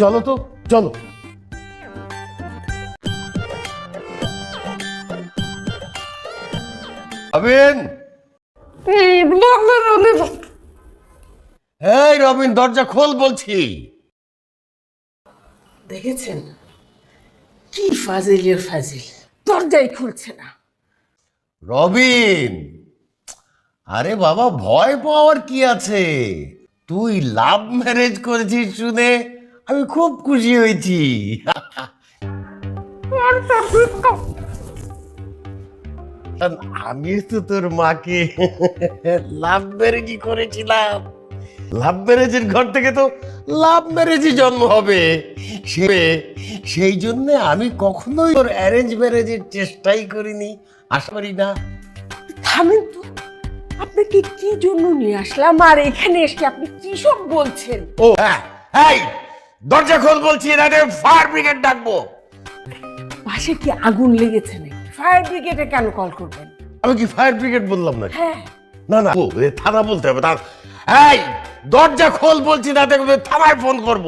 চলো তো, চলো। রবিন, এই রবিন, দরজা খোল বলছি। দেখেছেন কি ফাজিলের ফাজিল, দরজাই খুলছে না। রবিন, আরে বাবা, ভয় পাওয়ার কি আছে? তুই লাভ ম্যারেজ করেছিস শুনে আমি খুব খুশি হয়েছি। আমি তো তোর মাকে লাভ ম্যারেজই করেছিলাম। লাভ ম্যারেজের ঘর থেকে তো লাভ ম্যারেজই জন্ম হবে। সেই জন্য আমি কখনোই তোর অ্যারেঞ্জ ম্যারেজের চেষ্টাই করিনি, আশা করি না। থামেন তো, আপনাকে কি জন্য নিয়ে আসলাম আর এখানে এসে আপনি কি সব বলছেন? ও হ্যাঁ, এই দরজা খোল বলছি, এখানে ফায়ার ব্রিগেড ডাকবো। পাশে কি আগুন লেগেছে নাকি? ফায়ার ব্রিগেডে কেন কল করবেন? আমি কি ফায়ার ব্রিগেড বললাম না? হ্যাঁ। না না, থানা বলতে হবে। এই দরজা খোল বলছি, না দেখবে থানায় ফোন করব।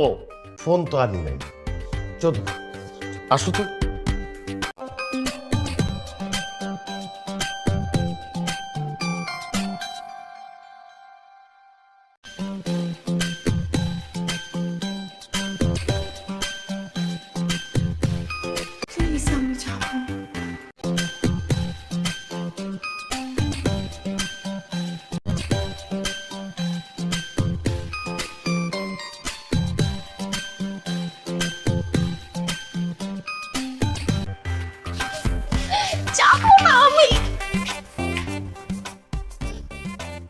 ফোন তো আনি নাই। চলো আসো তো। যাবো না আমি,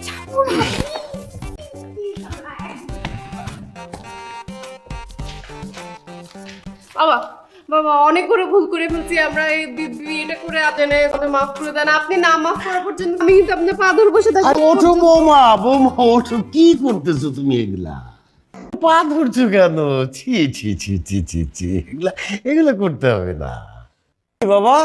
যাবো না। বাবা বাবা, অনেক করে ভুল করে ফেলছি আমরা, এই বিয়েটা করে আপনি আমাদের মাফ করে দেন। আপনি না মাফ করা পর্যন্ত আমি কিন্তু আপনার পা ধরে বসে থাকবো। ওঠো বৌমা, বৌমা ওঠো, কি করতেছো তুমি? এগুলা পা ধরছো কেন? ছি ছি ছি ছি ছি ছি, এগুলা এগুলা করতে হবে না। বাবা